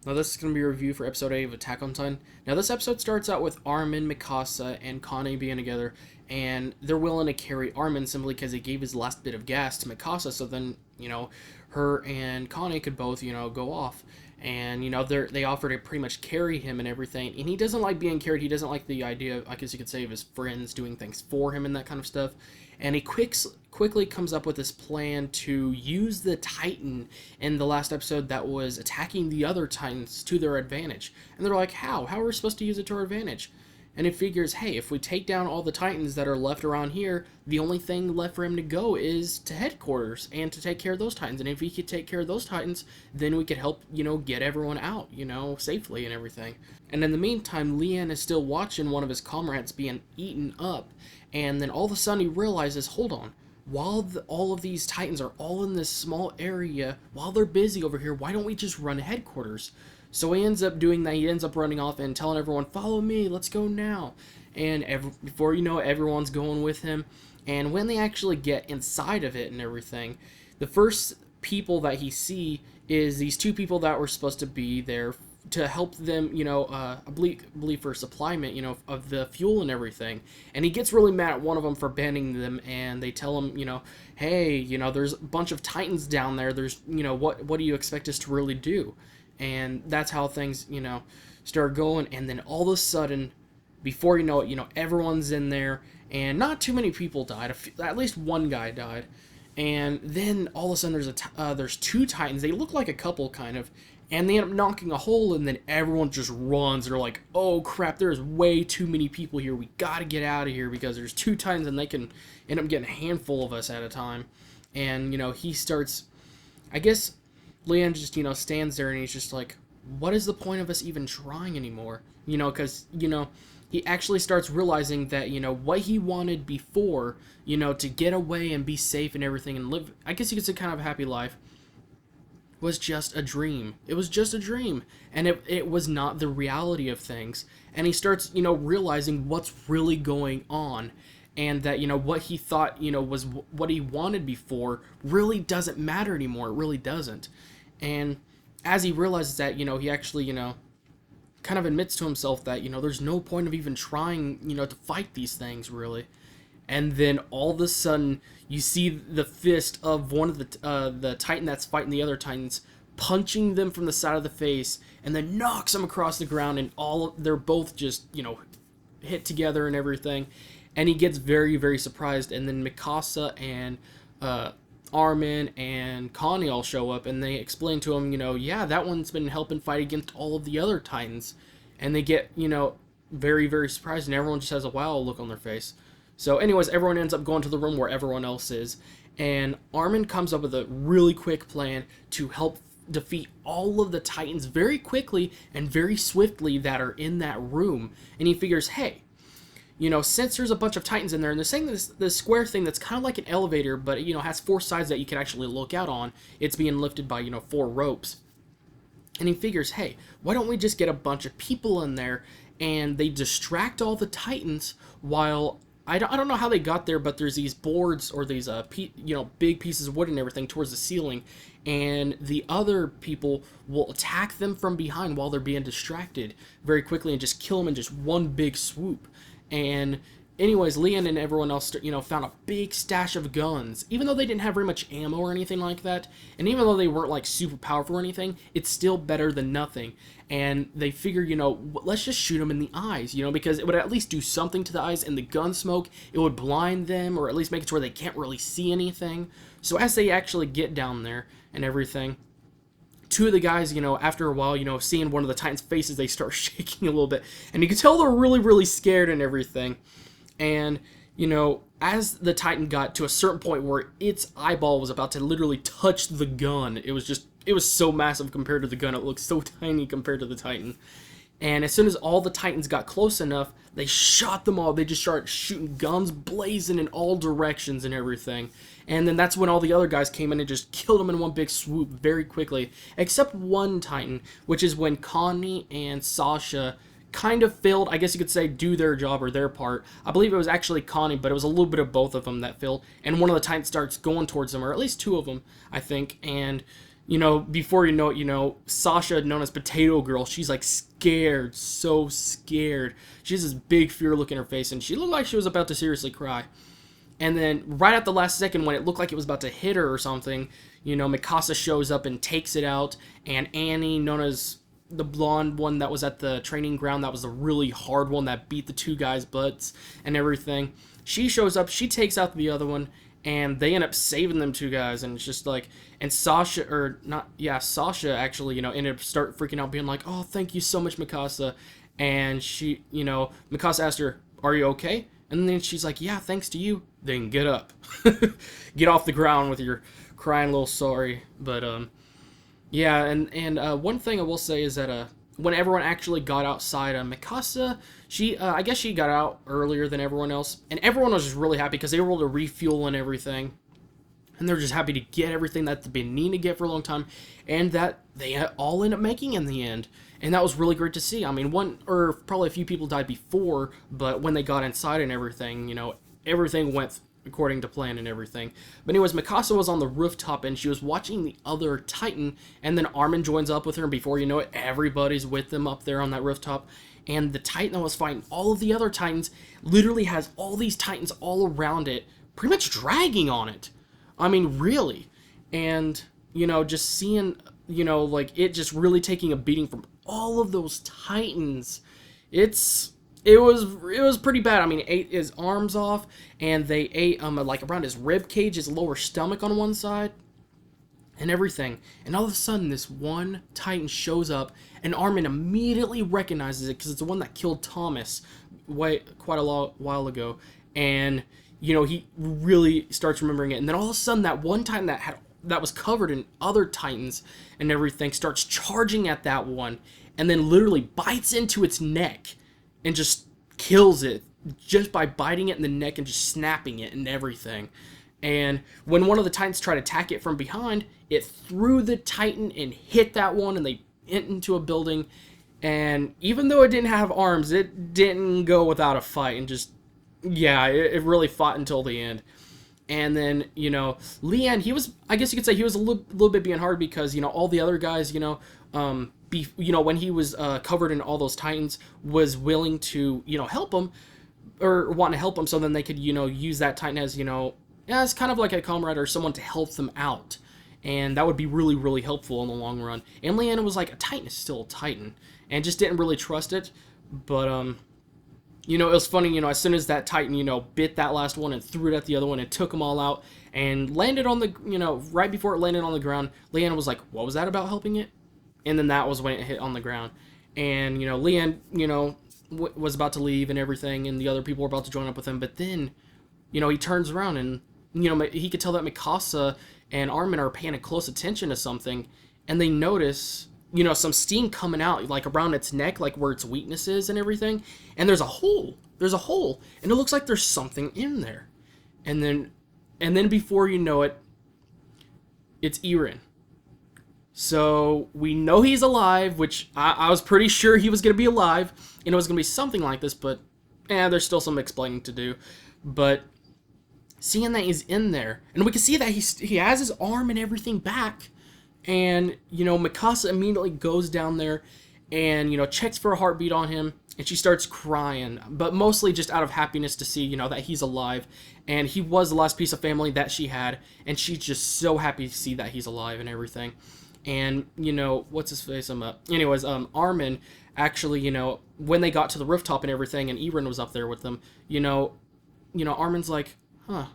Now this is going to be a review for episode 8 of Attack on Titan. Now this episode starts out with Armin, Mikasa, and Connie being together, and they're willing to carry Armin simply because he gave his last bit of gas to Mikasa, so then, her and Connie could both, go off. And, they offer to pretty much carry him and everything, and he doesn't like being carried. He doesn't like the idea, I guess you could say, of his friends doing things for him and that kind of stuff. And he quickly comes up with this plan to use the Titan in the last episode that was attacking the other Titans to their advantage. And they're like, how? How are we supposed to use it to our advantage? And he figures, hey, if we take down all the Titans that are left around here, the only thing left for him to go is to headquarters and to take care of those Titans. And if he could take care of those Titans, then we could help, get everyone out, safely and everything. And in the meantime, Lian is still watching one of his comrades being eaten up. And then all of a sudden he realizes, hold on, while all of these Titans are all in this small area, while they're busy over here, why don't we just run to headquarters? So he ends up doing that. He ends up running off and telling everyone, follow me, let's go now. And before you know it, everyone's going with him. And when they actually get inside of it and everything, the first people that he see is these two people that were supposed to be there to help them, I believe for supplyment, of the fuel and everything. And he gets really mad at one of them for banning them, and they tell him, hey, there's a bunch of Titans down there. There's, what do you expect us to really do? And that's how things, start going. And then all of a sudden, before you know it, everyone's in there, and not too many people died. At least one guy died. And then all of a sudden, there's two Titans. They look like a couple, kind of. And they end up knocking a hole, and then everyone just runs. They're like, oh crap, there's way too many people here. We gotta get out of here because there's two Titans, and they can end up getting a handful of us at a time. And, he starts, I guess, Lian just, stands there, and he's just like, what is the point of us even trying anymore? Because, he actually starts realizing that, what he wanted before, to get away and be safe and everything and live, I guess you could say, kind of a happy life, was just a dream. It was just a dream. And it was not the reality of things. And he starts, realizing what's really going on. And that, what he thought, was what he wanted before really doesn't matter anymore. It really doesn't. And as he realizes that, he actually, kind of admits to himself that, there's no point of even trying, to fight these things, really. And then all of a sudden, you see the fist of one of the Titan that's fighting the other Titans, punching them from the side of the face, and then knocks them across the ground, and they're both just, hit together and everything. And he gets very, very surprised, and then Mikasa and Armin and Connie all show up, and they explain to him, yeah, that one's been helping fight against all of the other Titans. And they get, very, very surprised, and everyone just has a wow look on their face. So anyways, everyone ends up going to the room where everyone else is, and Armin comes up with a really quick plan to help defeat all of the Titans very quickly and very swiftly that are in that room. And he figures, hey, since there's a bunch of Titans in there, and they're saying this square thing that's kind of like an elevator, but, has four sides that you can actually look out on, it's being lifted by, four ropes. And he figures, hey, why don't we just get a bunch of people in there, and they distract all the Titans while I don't know how they got there, but there's these boards or these big pieces of wood and everything towards the ceiling, and the other people will attack them from behind while they're being distracted very quickly and just kill them in just one big swoop. And anyways, Lian and everyone else, found a big stash of guns, even though they didn't have very much ammo or anything like that, and even though they weren't like super powerful or anything, it's still better than nothing. And they figure, let's just shoot them in the eyes, because it would at least do something to the eyes, and the gun smoke, it would blind them, or at least make it to where they can't really see anything. So as they actually get down there and everything, two of the guys, after a while, seeing one of the Titans' faces, they start shaking a little bit, and you can tell they're really, really scared and everything. And, as the Titan got to a certain point where its eyeball was about to literally touch the gun, it was so massive compared to the gun, it looked so tiny compared to the Titan. And as soon as all the Titans got close enough, they shot them all. They just started shooting, guns blazing in all directions and everything. And then that's when all the other guys came in and just killed them in one big swoop very quickly. Except one Titan, which is when Connie and Sasha kind of failed, I guess you could say, do their job or their part. I believe it was actually Connie, but it was a little bit of both of them that failed. And one of the Titans starts going towards them, or at least two of them, I think. And before you know it, Sasha, known as Potato Girl, she's like scared, so scared. She has this big fear look in her face, and she looked like she was about to seriously cry. And then right at the last second, when it looked like it was about to hit her or something, Mikasa shows up and takes it out. And Annie, known as the blonde one that was at the training ground, that was the really hard one that beat the two guys' butts and everything, she shows up, she takes out the other one, and they end up saving them two guys. And it's just like, and Sasha actually, ended up start freaking out, being like, oh, thank you so much, Mikasa. And she, Mikasa asked her, are you okay? And then she's like, yeah, thanks to you. Then get up. Get off the ground with your crying little sorry. But, yeah, and one thing I will say is that, when everyone actually got outside, Mikasa, I guess she got out earlier than everyone else. And everyone was just really happy because they were able to refuel and everything. And they're just happy to get everything that they've been needing to get for a long time. And that they all end up making in the end. And that was really great to see. I mean, probably a few people died before, but when they got inside and everything, everything went according to plan and everything. But anyways, Mikasa was on the rooftop and she was watching the other Titan, and then Armin joins up with her, and before you know it, everybody's with them up there on that rooftop. And the Titan that was fighting all of the other Titans literally has all these Titans all around it, pretty much dragging on it. I mean, really. And, just seeing, like, it just really taking a beating from all of those Titans. It was pretty bad. I mean, it ate his arms off, and they ate, like, around his rib cage, his lower stomach on one side, and everything. And all of a sudden, this one Titan shows up, and Armin immediately recognizes it, because it's the one that killed Thomas quite a while ago. And he really starts remembering it. And then all of a sudden, that one Titan that was covered in other Titans and everything starts charging at that one, and then literally bites into its neck and just kills it just by biting it in the neck and just snapping it and everything. And when one of the Titans tried to attack it from behind, it threw the Titan and hit that one, and they went into a building. And even though it didn't have arms, it didn't go without a fight, and just, yeah, it really fought until the end. And then, Lian, I guess you could say he was a little bit being hard because, all the other guys, when he was covered in all those Titans, was willing to, help him, or want to help him, so then they could, use that Titan as, as kind of like a comrade or someone to help them out. And that would be really, really helpful in the long run. And Leanna was like, a Titan is still a Titan, and just didn't really trust it. But, it was funny, as soon as that Titan, bit that last one and threw it at the other one and took them all out and landed on the, right before it landed on the ground, Leanna was like, what was that about helping it? And then that was when it hit on the ground. And, Leanne, was about to leave and everything, and the other people were about to join up with him. But then, he turns around and, he could tell that Mikasa and Armin are paying close attention to something, and they notice, some steam coming out, like, around its neck, like, where its weakness is and everything. And there's a hole. And it looks like there's something in there. And then before you know it, it's Eren. So we know he's alive, which I was pretty sure he was going to be alive, and it was going to be something like this, but there's still some explaining to do. But seeing that he's in there, and we can see that he has his arm and everything back, and, Mikasa immediately goes down there and, checks for a heartbeat on him, and she starts crying, but mostly just out of happiness to see, that he's alive, and he was the last piece of family that she had, and she's just so happy to see that he's alive and everything. And, what's his face? Anyways, Armin, actually, when they got to the rooftop and everything, and Eren was up there with them, Armin's like, huh.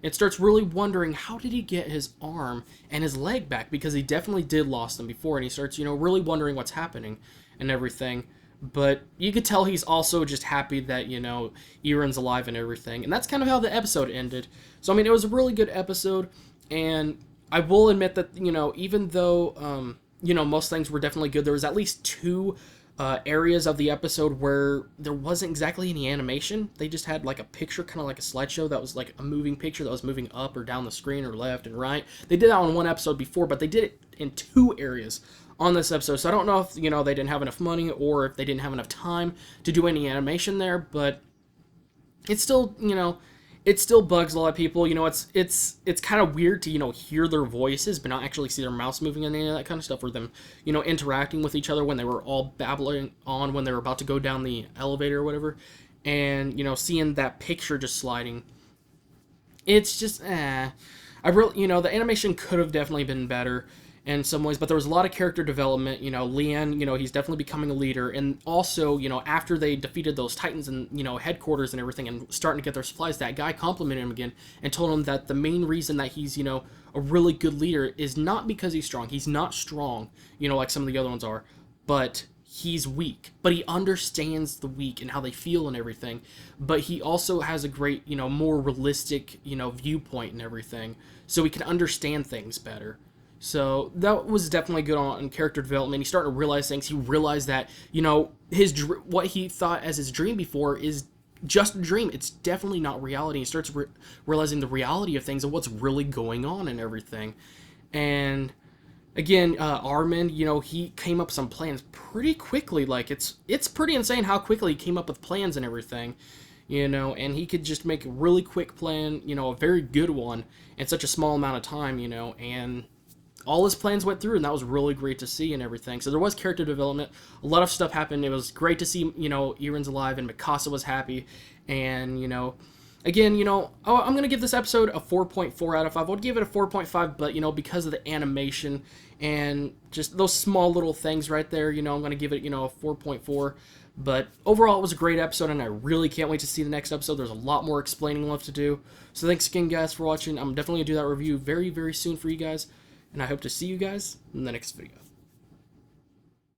It starts really wondering, how did he get his arm and his leg back? Because he definitely did lost them before, and he starts, really wondering what's happening and everything. But you could tell he's also just happy that, Eren's alive and everything. And that's kind of how the episode ended. So, I mean, it was a really good episode, and I will admit that, even though, most things were definitely good, there was at least two areas of the episode where there wasn't exactly any animation. They just had, like, a picture, kind of like a slideshow that was, like, a moving picture that was moving up or down the screen or left and right. They did that on one episode before, but they did it in two areas on this episode. So I don't know if, they didn't have enough money or if they didn't have enough time to do any animation there, but it's still, it still bugs a lot of people. You know, it's kind of weird to, you know, hear their voices but not actually see their mouths moving and any of that kind of stuff, or them, you know, interacting with each other when they were all babbling on when they were about to go down the elevator or whatever, and you know, seeing that picture just sliding. It's just I really, you know, the animation could have definitely been better in some ways, but there was a lot of character development. You know, Leon, you know, he's definitely becoming a leader, and also, you know, after they defeated those Titans and, you know, headquarters and everything, and starting to get their supplies, that guy complimented him again and told him that the main reason that he's, you know, a really good leader is not because he's strong. He's not strong, you know, like some of the other ones are, but he's weak, but he understands the weak and how they feel and everything. But he also has a great, you know, more realistic, you know, viewpoint and everything, so he can understand things better. So that was definitely good on character development. He started to realize things. He realized that, you know, what he thought as his dream before is just a dream. It's definitely not reality. He starts realizing the reality of things and what's really going on and everything. And again, Armin, you know, he came up with some plans pretty quickly. Like, it's pretty insane how quickly he came up with plans and everything, you know, and he could just make a really quick plan, you know, a very good one in such a small amount of time, you know, and all his plans went through, and that was really great to see and everything. So there was character development. A lot of stuff happened. It was great to see, you know, Eren's alive, and Mikasa was happy, and, you know, again, you know, I'm going to give this episode a 4.4 out of 5. I would give it a 4.5, but, you know, because of the animation and just those small little things right there, you know, I'm going to give it, you know, a 4.4. But overall, it was a great episode, and I really can't wait to see the next episode. There's a lot more explaining left to do. So thanks again, guys, for watching. I'm definitely going to do that review very, very soon for you guys, and I hope to see you guys in the next video.